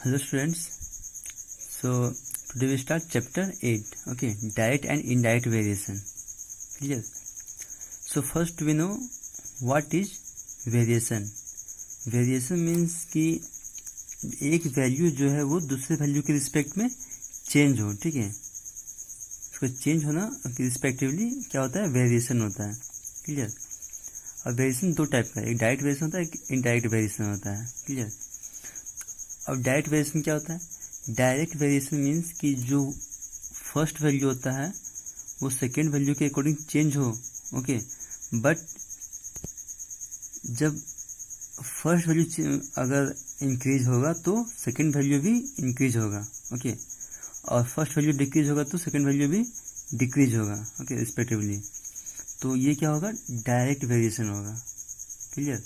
Hello students. So today we start chapter 8. Okay, direct and indirect variation. Clear? So first we know what is variation. Variation means कि एक value जो है वो दूसरे value के respect में change हो. ठीक है, उसको चेंज होना रिस्पेक्टिवली क्या होता है, वेरिएशन होता है. क्लियर? अब वेरिएशन दो टाइप का है, एक डायरेक्ट वेरिएशन होता है, एक इनडायरेक्ट वेरिएशन होता है. क्लियर? अब डायरेक्ट वेरिएशन क्या होता है? डायरेक्ट वेरिएशन मीन्स कि जो फर्स्ट वैल्यू होता है वो सेकेंड वैल्यू के अकॉर्डिंग चेंज हो. ओके, बट जब फर्स्ट वैल्यू अगर इंक्रीज होगा तो सेकेंड वैल्यू भी इंक्रीज होगा. ओके, और फर्स्ट वैल्यू डिक्रीज होगा तो सेकेंड वैल्यू भी डिक्रीज होगा. Okay, respectively. तो ये क्या होगा? डायरेक्ट वेरिएशन होगा. क्लियर?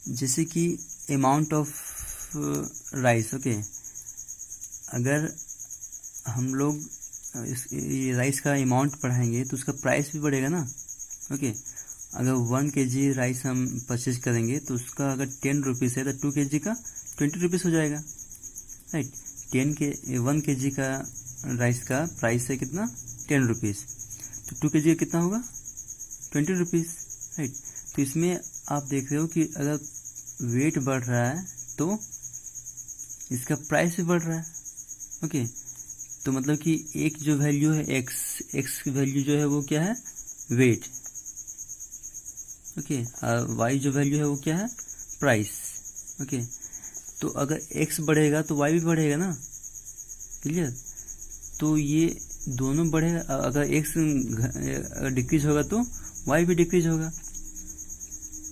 जैसे कि अमाउंट ऑफ राइस. ओके, अगर हम लोग ये राइस का अमाउंट बढ़ाएंगे तो उसका प्राइस भी बढ़ेगा ना. ओके, अगर 1 kg राइस हम परचेज करेंगे तो उसका अगर 10 रुपीज़ है तो 2 kg का 20 रुपीज़ हो जाएगा. राइट? 1 kg का राइस का प्राइस है कितना? 10 रुपीज़. तो 2 kg का कितना होगा? 20 रुपीज़. राइट? तो इसमें आप देख रहे हो कि अगर वेट बढ़ रहा है तो इसका प्राइस भी बढ़ रहा है. ओके, तो मतलब कि एक जो वैल्यू है एक्स वैल्यू जो है वो क्या है? वेट. ओके, और वाई जो वैल्यू है वो क्या है? प्राइस. ओके, तो अगर एक्स बढ़ेगा तो वाई भी बढ़ेगा ना. क्लियर? तो ये दोनों बढ़ेगा. अगर एक्स डिक्रीज होगा तो वाई भी डिक्रीज होगा.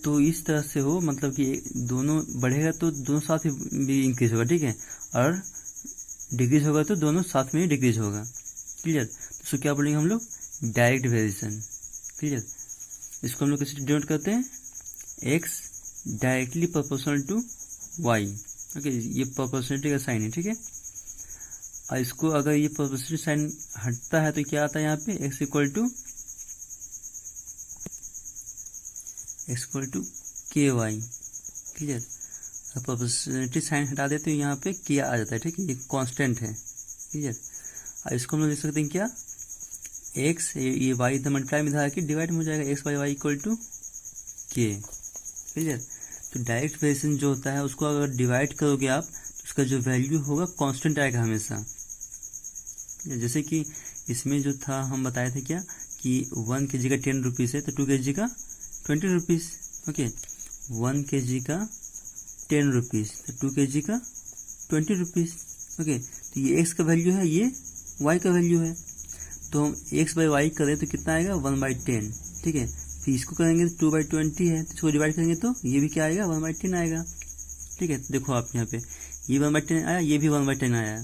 तो इस तरह से हो, मतलब कि दोनों बढ़ेगा तो दोनों साथ भी इंक्रीज होगा. ठीक है, और डिक्रीज होगा तो दोनों साथ में ही डिक्रीज होगा. क्लियर? तो इसको क्या बोलेंगे हम लोग? Direct variation. क्लियर? इसको हम लोग कैसे डिनोट करते हैं? X directly proportional to Y. Okay, ये प्रोपोर्शनलिटी का साइन है. ठीक है, और इसको अगर ये प्रोपोर्शनलिटी साइन हटता है तो क्या आता है यहाँ पे? एक्स इक्वल टू के वाई. क्लियर? प्रोपोर्शनलिटी साइन हटा देते तो यहाँ पे के आ जाता है. ठीक है, ये कांस्टेंट है. क्लियर? और इसको हम लोग लिख सकते हैं क्या? एक्स ये वाई इधर मल्टीप्लाई में था कि डिवाइड में हो जाएगा. X by Y equal to के. क्लियर? तो डायरेक्ट वेरिएशन जो होता है उसको अगर डिवाइड करोगे आप तो उसका जो वैल्यू होगा कांस्टेंट आएगा हमेशा. जैसे कि इसमें जो था हम बताए थे क्या कि 1 kg का 10 रुपीज़ है तो 2 kg का 20 रुपीज़. ओके, 1 kg का 10 रुपीज़ तो 2 kg का 20 रुपीज़. ओके, तो ये एक्स का वैल्यू है, ये वाई का वैल्यू है. तो हम एक्स बाई वाई करें तो कितना आएगा? 1/10. ठीक है, फिर इसको करेंगे तो 2/20 है, तो इसको डिवाइड करेंगे तो ये भी क्या आएगा? 1/10 आएगा. ठीक है, देखो आप यहाँ पे ये 1/10 आया, ये भी 1/10 आया.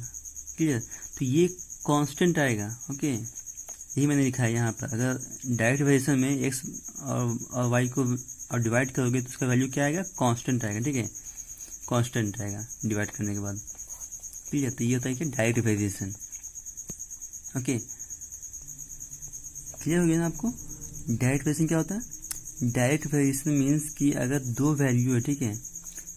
क्लियर? तो ये कांस्टेंट आएगा. ओके, यही मैंने लिखा है यहाँ पर. अगर डायरेक्ट वेरिएशन में एक्स और वाई को और डिवाइड करोगे तो उसका वैल्यू क्या आएगा? कांस्टेंट आएगा. ठीक है, कांस्टेंट आएगा डिवाइड करने के बाद. क्लियर? तो ये होता है कि डायरेक्ट वेरिएशन. ओके, क्लियर हो गया ना आपको? डायरेक्ट वेरिएशन क्या होता है? डायरेक्ट वेरिएशन मीन्स कि अगर दो वैल्यू है, ठीक है,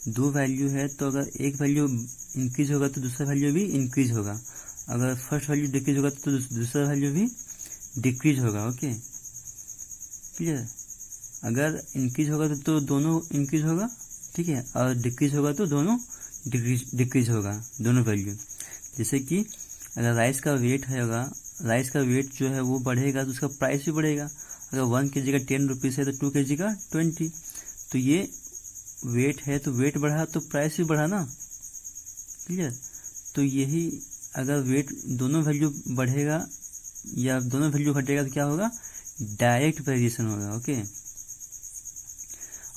दो वैल्यू है तो अगर एक वैल्यू इंक्रीज होगा तो दूसरा वैल्यू भी इंक्रीज होगा. अगर फर्स्ट वैल्यू डिक्रीज होगा तो दूसरा वैल्यू भी डिक्रीज होगा. Okay, clear? अगर इंक्रीज होगा तो दोनों इंक्रीज होगा. ठीक है, और डिक्रीज होगा तो दोनों डिक्रीज होगा, दोनों वैल्यू. जैसे कि अगर राइस का वेट होगा, राइस का वेट जो है वो बढ़ेगा तो उसका प्राइस भी बढ़ेगा. अगर 1 kg का 10 रुपीज़ है तो 2 kg का 20. तो ये वेट है तो वेट बढ़ा तो प्राइस भी बढ़ा ना. क्लियर? तो यही अगर वेट दोनों वैल्यू बढ़ेगा या दोनों वैल्यू घटेगा तो क्या होगा? डायरेक्ट वेरिएशन होगा. ओके,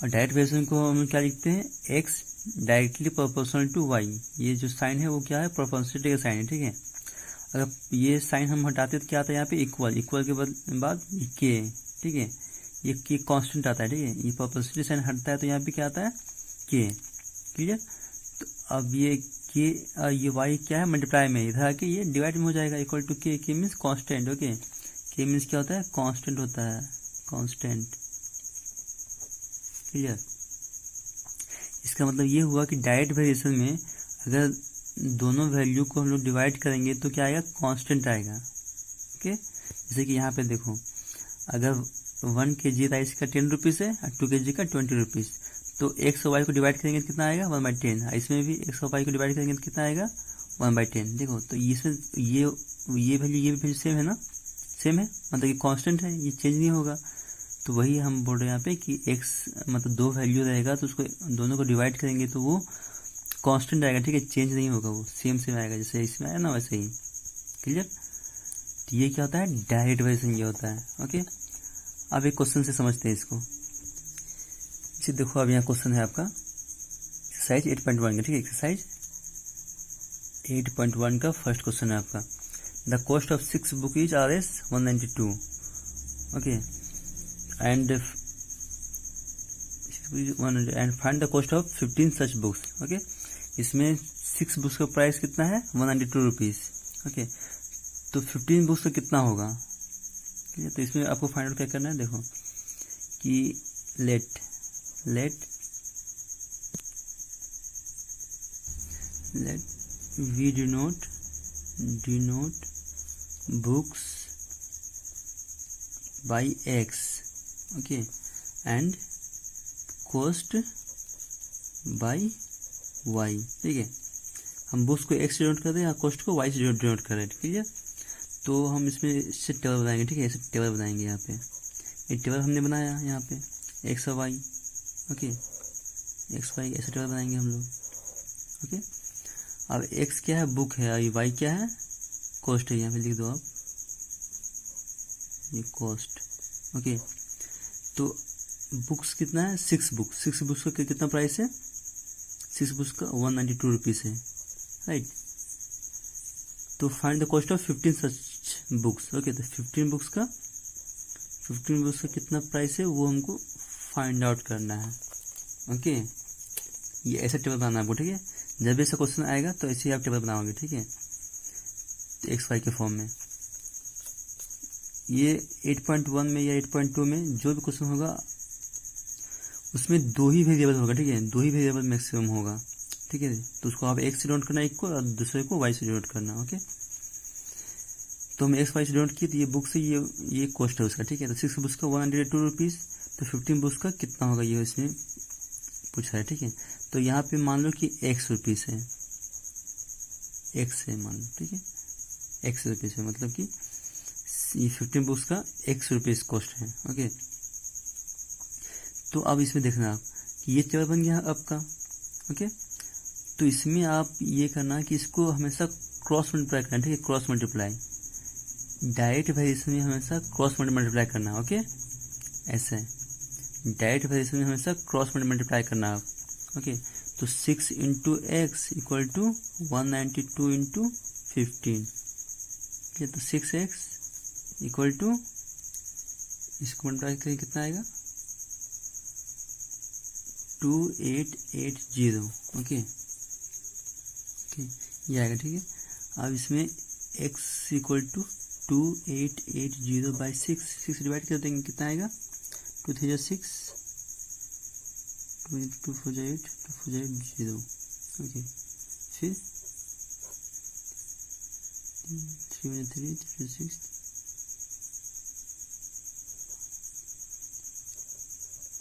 और डायरेक्ट वेरिएशन को हम क्या लिखते हैं? X directly proportional to Y. ये जो साइन है वो क्या है? प्रोपोर्शनलिटी का साइन है. ठीक है, अगर ये साइन हम हटाते तो क्या आता है यहाँ पे? इक्वल के बाद के. ठीक है, ये के कांस्टेंट आता है. ठीक है, ये प्रोपोर्शनलिटी साइन हटता है तो यहाँ पे क्या आता है? के. क्लियर? तो अब ये के ये वाई क्या है? मल्टीप्लाई में, इधर आके ये डिवाइड में हो जाएगा. इक्वल टू के. के मीन्स कांस्टेंट. ओके, के मीन्स क्या होता है? कांस्टेंट होता है. कांस्टेंट. क्लियर? इसका मतलब ये हुआ कि डायरेक्ट वेरिएशन में अगर दोनों वैल्यू को हम लोग डिवाइड करेंगे तो क्या आएगा, कांस्टेंट आएगा। ओके, जैसे कि यहाँ पे देखो, अगर 1 kg राइस का 10 रुपीज़ है और 2 kg का 20 रुपीज़, तो एक्स और वाई को डिवाइड करेंगे तो कितना आएगा, 1/10। इसमें भी एक्स और वाई को डिवाइड करेंगे तो कितना आएगा, 1/10। देखो तो इसमें ये वैल्यू सेम है ना, सेम है, मतलब कि कांस्टेंट है, ये चेंज नहीं होगा। तो वही हम बोल रहे हैं यहाँ पे कि एक्स मतलब दो वैल्यू रहेगा तो उसको दोनों को डिवाइड करेंगे तो वो कांस्टेंट आएगा, ठीक है, चेंज नहीं होगा, वो सेम आएगा, जैसे इसमें आया ना वैसे ही। क्लियर? तो ये क्या होता है, डायरेक्ट वेरिएशन ये होता है। ओके, अब एक क्वेश्चन से समझते हैं इसको। इसे देखो, अब यहाँ क्वेश्चन है आपका एक्सरसाइज 8.1 का, ठीक है, एक्सरसाइज 8.1 का फर्स्ट क्वेश्चन है आपका। The cost of 6 book is Rs 192। Okay, and find the cost of 15 such books. Okay, इसमें 6 बुक्स का प्राइस कितना है, 192 रुपीज़। ओके, तो 15 बुक्स का कितना होगा, ठीक है। तो इसमें आपको फाइंड आउट क्या करना है, देखो कि let we denote books by X, okay, and cost by Y, ठीक है। हम बुक्स को एक्स डिनोट कर रहे हैं और कॉस्ट को वाई से डिनोट कर रहे हैं, ठीक है। तो हम इसमें इससे टेबल बनाएंगे, ठीक है, ऐसे टेबल बनाएंगे। यहाँ पे एक टेबल हमने बनाया यहाँ पे एक्स और वाई। ओके, एक्स वाई ऐसे टेबल बनाएंगे हम लोग। ओके, अब एक्स क्या है, बुक है, और वाई क्या है, कॉस्ट है। यहाँ पे लिख दो आप, ये कॉस्ट। ओके, तो बुक्स कितना है, 6 बुक्स का कितना प्राइस है, 6 बुक्स का 192 रुपीज़ है, राइट। तो find the cost of 15 such books. Okay, तो 15 बुक्स का कितना प्राइस है वो हमको फाइंड आउट करना है। ओके, ये ऐसा टेबल बनाना है आपको, ठीक है। जब ऐसा क्वेश्चन आएगा तो ऐसे ही आप टेबल बनाओगे, ठीक है, तो एक्स वाई के फॉर्म में। ये 8.1 में या 8.2 में जो भी क्वेश्चन होगा उसमें 2 ही वेरिएबल होगा, ठीक है, 2 ही वेरिएबल मैक्सिमम होगा, ठीक है। तो उसको आप एक्स से डिनोट करना एक को और दूसरे को वाई से डिनोट करना। ओके, तो हम एक्स वाई से डिनोट किए, तो ये बुक से ये कॉस्ट है उसका, ठीक है। तो 6 बुक्स का 192 रुपीज़, तो 15 बुक्स का कितना होगा ये इसमें पूछा है, ठीक है। तो यहाँ पे मान लो कि एक्स रुपीज़ है, एक्स है मान लो, ठीक है, एक्स रुपीज़ है, मतलब कि ये 15 बुक्स का एक्स रुपीज़ कॉस्ट है। ओके, तो अब इसमें देखना आप कि ये टेबल बन गया आपका। ओके, तो इसमें आप ये करना कि इसको हमेशा क्रॉस मल्टीप्लाई करना, ठीक है, क्रॉस मल्टीप्लाई। डायरेक्ट वेरिएशन में हमेशा क्रॉस मल्टीप्लाई करना। ओके, ऐसे डायरेक्ट वेरिएशन में हमेशा क्रॉस मल्टीप्लाई करना आप। ओके, तो 6 into X equal to 192 into 15, ठीक है। तो 6x इक्वल टू, इसको मल्टीप्लाई करें कितना आएगा, 2880। ओके, ये आएगा, ठीक है। अब इसमें x equal to 2880 by 6 divide कर देंगे, कितना आएगा, 2 3 6, 2 2 4 8, 2 4 8 0। ओके, फिर 3 3 3 6,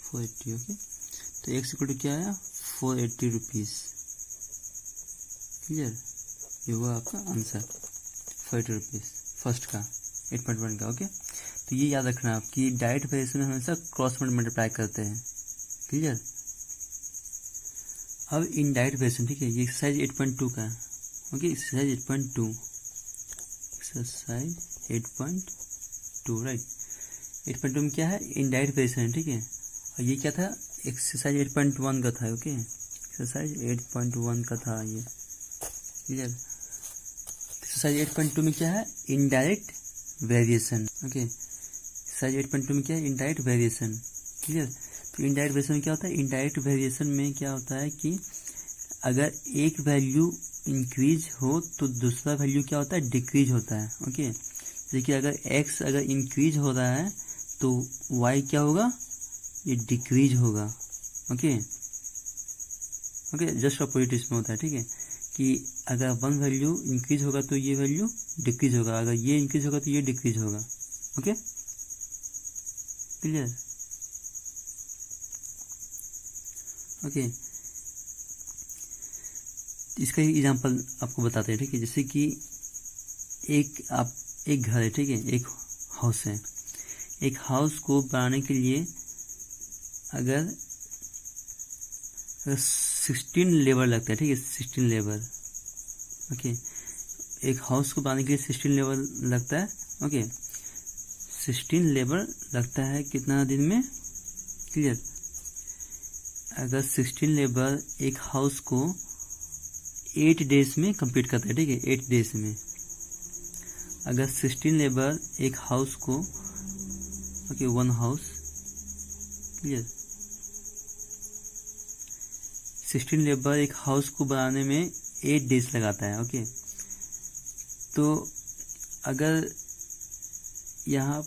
480। ओके, तो x इक्वल टू क्या आया, 480 रुपीज़। क्लियर? ये हुआ आपका आंसर, 480 रुपीज़ फर्स्ट का, 8.1 का। ओके, तो ये याद रखना आप कि डायरेक्ट वेरिएशन में हमेशा क्रॉस मल्टीप्लाई करते हैं। क्लियर? अब इनडायरेक्ट वेरिएशन, ठीक है, ये एक्सरसाइज 8.2 का है। Okay, exercise 8.2 right. 8.2 में क्या है, इनडायरेक्ट वेरिएशन है, ठीक है। और ये क्या था, एक्सरसाइज 8.1 का था। ओके, एक्सरसाइज 8.1 का था ये। क्लियर? एक्सरसाइज 8.2 में क्या है, इनडायरेक्ट वेरिएशन। ओके, एक्सरसाइज 8.2 में क्या है, इनडायरेक्ट वेरिएशन। क्लियर? तो इनडायरेक्ट वेरिएशन में क्या होता है, इनडायरेक्ट वेरिएशन में क्या होता है कि अगर एक वैल्यू इंक्रीज हो तो दूसरा वैल्यू क्या होता है, डिक्रीज होता है। ओके, देखिए अगर x अगर इंक्रीज हो रहा है तो y क्या होगा, ये डिक्रीज होगा। ओके, ओके, जस्ट अपोजिट इसमें होता है, ठीक है, कि अगर 1 वैल्यू इंक्रीज होगा तो ये वैल्यू डिक्रीज होगा, अगर ये इंक्रीज होगा तो ये डिक्रीज होगा। Okay, clear. ओके, इसका ही एग्जांपल आपको बताते हैं, ठीक है। जैसे कि एक घर है, ठीक है, एक हाउस है। एक हाउस को बनाने के लिए अगर 16 लेबर लगता है, ठीक है, 16 लेबर। ओके, एक हाउस को बनाने के लिए 16 लेबर लगता है। ओके, 16 लेबर लगता है कितना दिन में, क्लियर। अगर 16 लेबर एक हाउस को 8 डेज में कंप्लीट करता है, ठीक है, 8 डेज में। अगर 16 लेबर एक हाउस को, ओके, 1 हाउस, क्लियर, 16 लेबर एक हाउस को बनाने में 8 डेज लगाता है। ओके, तो अगर यहाँ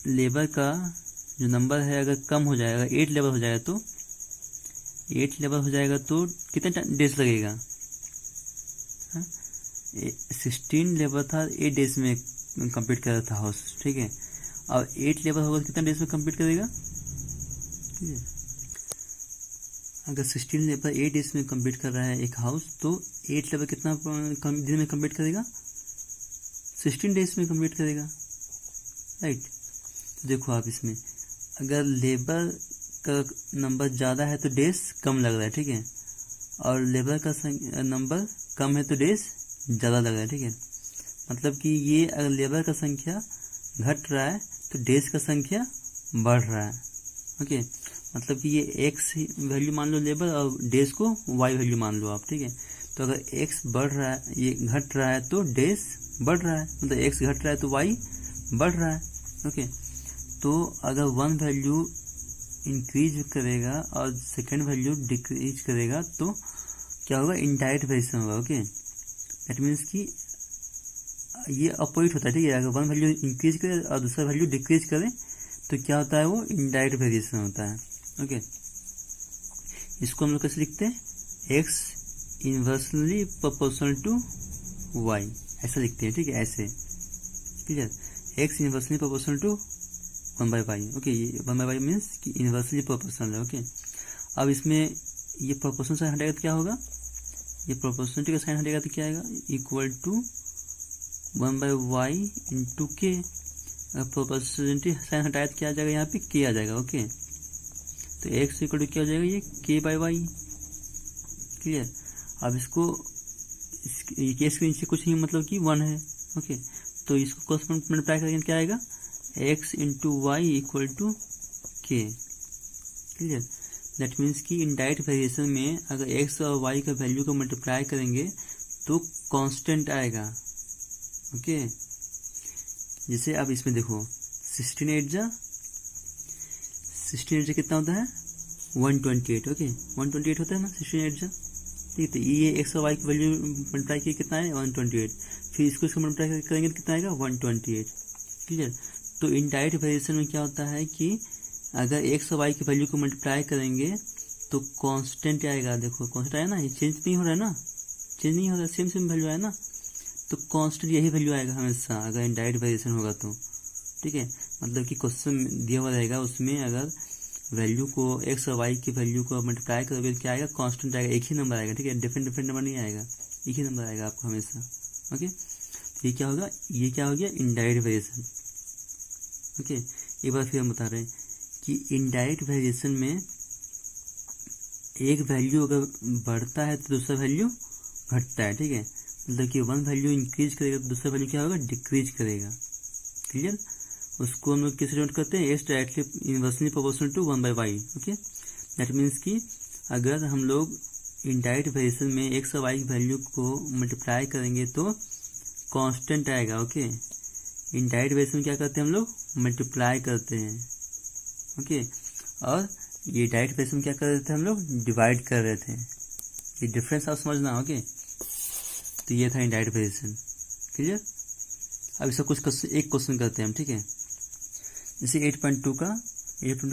लेबर का जो नंबर है अगर कम हो जाएगा, 8 लेबर हो जाएगा तो 8 लेबर हो जाएगा तो कितने डेज लगेगा? 16 लेबर था, 8 डेज में कंप्लीट कर रहा था हाउस, ठीक है। और 8 लेबर होगा तो कितना डेज में कंप्लीट करेगा? अगर 16 लेबर 8 डेज में कंप्लीट कर रहा है एक हाउस, तो 8 लेबर कितना दिन में कंप्लीट करेगा? 16 डेज में कंप्लीट करेगा, राइट। तो देखो आप इसमें अगर लेबर का नंबर ज़्यादा है तो डेज कम लग रहा है, ठीक है, और लेबर का नंबर कम है तो डेज ज़्यादा लग रहा है, ठीक है। मतलब कि ये अगर लेबर का संख्या घट रहा है तो डेज का संख्या बढ़ रहा है। ओके, मतलब कि ये एक्स वैल्यू मान लो लेबर और डेज को वाई वैल्यू मान लो आप, ठीक है। तो अगर एक्स बढ़ रहा है, ये घट रहा है तो डेज बढ़ रहा है, मतलब एक्स घट रहा है तो वाई बढ़ रहा है। ओके, तो अगर 1 वैल्यू इंक्रीज करेगा और सेकेंड वैल्यू डिक्रीज करेगा तो क्या होगा? इनडायरेक्ट वेरिएशन होगा। ओके, दैट मीन्स कि ये अपोजिट होता है, ठीक है। अगर 1 वैल्यू इंक्रीज करे और दूसरा वैल्यू डिक्रीज करे तो क्या होता है? वो इनडायरेक्ट वेरिएशन होता है। ओके, इसको हम लोग कैसे लिखते हैं? X inversely proportional to y, ऐसा लिखते हैं, ठीक है, ऐसे, clear. X inversely proportional to 1/y। Okay, ये 1/y मीन्स कि इनवर्सली प्रोपोर्शनल है। ओके, अब इसमें ये प्रोपोर्शनल साइन हटेगा तो क्या होगा? ये प्रोपोर्शनलिटी का साइन हटेगा तो क्या आएगा? इक्वल टू 1/y इंटू के। अगर प्रोपोर्शनलिटी साइन हटाया तो क्या आ जाएगा? यहाँ पे के आ जाएगा। ओके, तो एक्स इक्वल टू क्या हो जाएगा? ये k/y, क्लियर। अब इसको ये केस के नीचे कुछ नहीं, मतलब कि 1 है। ओके, तो इसको क्रॉस मल्टीप्लाई करेंगे क्या आएगा? x into y equal to के, क्लियर। दैट मीन्स कि इनडायरेक्ट वेरिएशन में अगर x और y का वैल्यू को मल्टीप्लाई करेंगे तो कांस्टेंट आएगा। ओके, जैसे अब इसमें देखो 16 8 कितना होता है? 128। ओके, 128 होता है ना 16 8 जा, ठीक है। ये x और y की वैल्यू मल्टीप्लाई किया कितना है? 128। फिर इसको मल्टीप्लाई करेंगे तो कितना आएगा? 128, क्लियर। तो इनडायरेक्ट वेरिएशन में क्या होता है कि अगर x और y की वैल्यू को मल्टीप्लाई करेंगे तो कांस्टेंट आएगा। देखो कांस्टेंट आया ना, ये चेंज नहीं हो रहा है ना, चेंज नहीं हो रहा है, सेम वैल्यू आया ना, तो कांस्टेंट यही वैल्यू आएगा हमेशा अगर इनडायरेक्ट वेरिएशन होगा तो, ठीक है। मतलब कि क्वेश्चन दिया हुआ रहेगा, उसमें अगर वैल्यू को x और y की वैल्यू को मल्टीप्लाई करोगे क्या आएगा? कांस्टेंट आएगा, एक ही नंबर आएगा, ठीक है, डिफरेंट नंबर नहीं आएगा, एक ही नंबर आएगा आपको हमेशा। ओके, ये क्या होगा? ये क्या हो गया? Indirect variation. ओके, एक बार फिर हम बता रहे हैं कि इनडायरेक्ट वेरिएशन में एक वैल्यू अगर बढ़ता है तो दूसरा वैल्यू घटता है, ठीक है। मतलब कि 1 वैल्यू इंक्रीज करेगा तो दूसरा वैल्यू क्या होगा? डिक्रीज करेगा, क्लियर। उसको हम लोग किस डिनोट करते हैं? As directly inversely proportional to 1/y। Okay, that means कि अगर हम लोग इनडायरेक्ट वेरिएशन में एक्स और वाई की वैल्यू को मल्टीप्लाई करेंगे तो कांस्टेंट आएगा। ओके, इनडायरेक्ट वेरिएशन में क्या करते हैं हम लोग? मल्टीप्लाई करते हैं। ओके, और ये डायरेक्ट वेरिएशन में क्या कर रहे थे हम लोग? डिवाइड कर रहे थे। ये डिफरेंस आप समझना। ओके, तो ये था इनडायरेक्ट वेरिएशन, क्लियर। अब इसका कुछ एक क्वेश्चन करते हैं हम, ठीक है। जैसे 8.2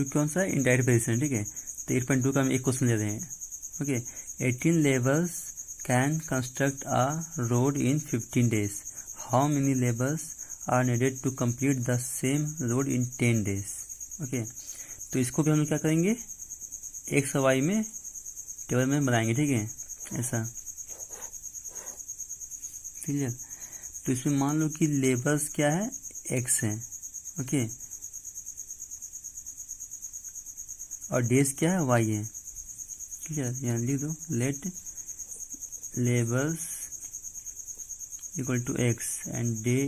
कौन सा है? इनडायरेक्ट वेरिएशन, ठीक है। तो 8.2 का हम एक क्वेश्चन ले रहे हैं। Okay, 18 laborers can construct a road in 15 days. How many laborers are needed to complete the same road in 10 days? Okay, तो इसको भी हम लोग क्या करेंगे, एक्स और वाई में टेबल में बनाएंगे, ठीक है, ऐसा, क्लियर। तो इसमें मान लो कि लेबर्स क्या है, एक्स है, ओके, और डेज क्या है, वाई है, क्लियर। यहाँ लिख दो, let labours equal to x and day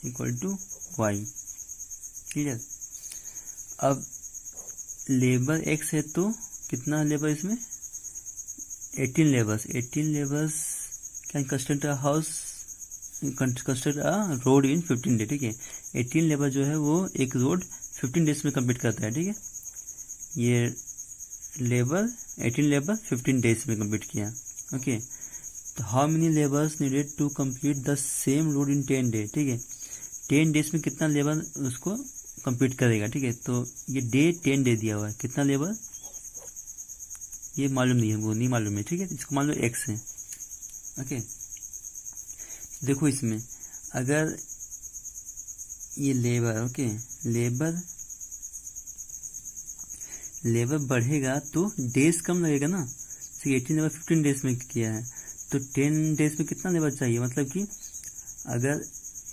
equal to y, clear. अब लेबर एक्स है तो कितना लेबर इसमें, 18 labours can construct a house, construct a road in 15 day, ठीक है। 18 लेबर जो है वो एक रोड 15 डेज में कंप्लीट करता है, ठीक है। ये 18 लेबर 15 डेज में कंप्लीट किया, ओके। तो how many labours needed to complete the same road in 10 day, ठीक है। 10 डेज में कितना लेबर उसको कंप्लीट करेगा, ठीक है। तो ये डे 10 डे दिया हुआ है, कितना लेबर ये मालूम नहीं है, वो नहीं मालूम है, ठीक है। इसको मान लो एक्स है, ओके। देखो इसमें अगर ये लेबर, ओके, लेबर बढ़ेगा तो डेज कम लगेगा ना, 18 लेबर 15 डेज में किया है तो 10 डेज में कितना लेबर चाहिए, मतलब कि अगर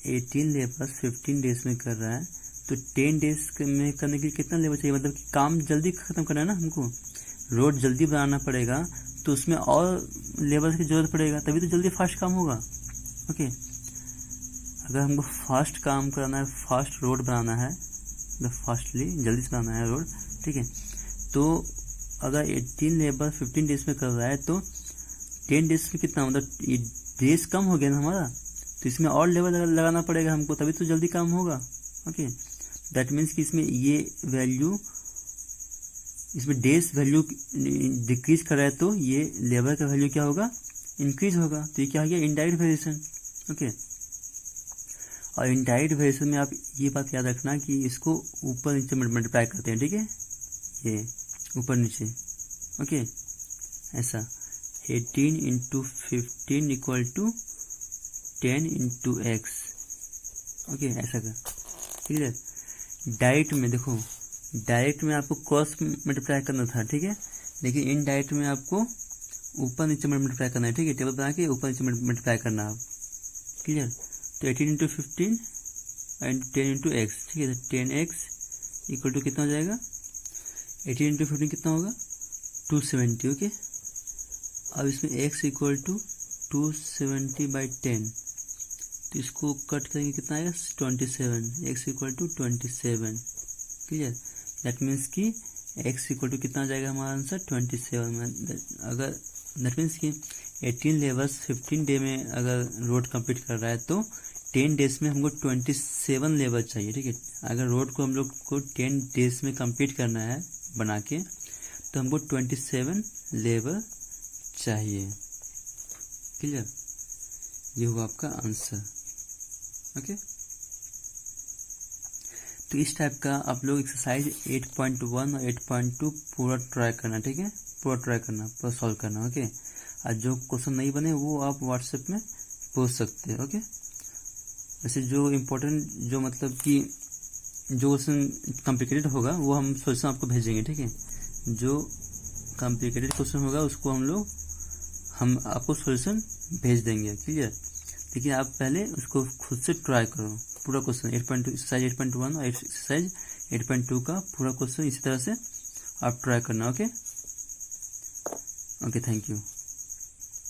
18 लेबर 15 डेज में कर रहा है तो 10 डेज में करने के लिए कितना लेबर चाहिए, मतलब कि काम जल्दी खत्म करना है ना हमको, रोड जल्दी बनाना पड़ेगा, तो उसमें और लेबर की जरूरत पड़ेगा, तभी तो जल्दी फास्ट काम होगा, ओके। अगर हमको फास्ट काम करना है, फास्ट रोड बनाना है, मतलब फास्टली जल्दी से बनाना है रोड, ठीक है। तो अगर 18 लेबर 15 डेज में कर रहा है तो 10 डेज में कितना, मतलब ये डेज कम हो गया ना हमारा, तो इसमें और लेबर लगाना पड़ेगा हमको, तभी तो जल्दी काम होगा, ओके। दैट मीन्स कि इसमें ये वैल्यू, इसमें डेज वैल्यू डिक्रीज कर रहा है तो ये लेबर का वैल्यू क्या होगा, इंक्रीज होगा। तो ये क्या हो गया, इनडायरेक्ट वेरिएशन, ओके। और इनडायरेक्ट वेरिएशन में आप ये बात याद रखना कि इसको ऊपर नीचे मल्टीप्लाई करते हैं, ठीक है, ये ऊपर नीचे, ओके, ऐसा 18 into 15 equal to 10 into x, okay, ऐसा कर, ठीक है। डायरेक्ट में देखो, डायरेक्ट में आपको क्रॉस मल्टीप्लाई करना था, ठीक है, लेकिन इनडायरेक्ट में आपको ऊपर नीचे मल्टीप्लाई करना है, ठीक है, टेबल बना के ऊपर नीचे मल्टीप्लाई करना है, क्लियर। तो 18 इंटू 15 एंड 10 इंटू एक्स, ठीक है, तो 10x इक्वल टू कितना हो जाएगा, 18 इंटू 15 कितना होगा, 270, ओके। अब इसमें x इक्वल टू 270/10, तो इसको कट करेंगे कितना आएगा, 27, x equal to 27, clear. That means कि x इक्वल टू कितना आ जाएगा हमारा आंसर, 27 में। अगर दैट मीन्स कि 18 लेबर्स 15 डे में अगर रोड कंप्लीट कर रहा है तो 10 डेज में हमको 27 लेबर चाहिए, ठीक है। अगर रोड को हम लोग को 10 डेज में कंप्लीट करना है बना के, तो हमको 27 लेबर चाहिए, क्लियर। ये हुआ आपका आंसर, ओके। तो इस टाइप का आप लोग एक्सरसाइज 8.1 और 8.2 पूरा ट्राई करना, ठीक है, पूरा ट्राई करना, पूरा सॉल्व करना, ओके। और जो क्वेश्चन नहीं बने वो आप व्हाट्सएप में पूछ सकते हैं, ओके। वैसे जो इम्पोर्टेंट, जो मतलब कि जो क्वेश्चन कॉम्प्लिकेटेड होगा वो हम सोल्यूशन आपको भेजेंगे, ठीक है। जो कॉम्प्लिकेटेड क्वेश्चन होगा उसको हम आपको सोल्यूशन भेज देंगे, क्लियर। लेकिन आप पहले उसको खुद से ट्राई करो, पूरा क्वेश्चन 8.2 एक्सरसाइज 8.1 और एक्सरसाइज 8.2 का पूरा क्वेश्चन इसी तरह से आप ट्राई करना, ओके। Thank you.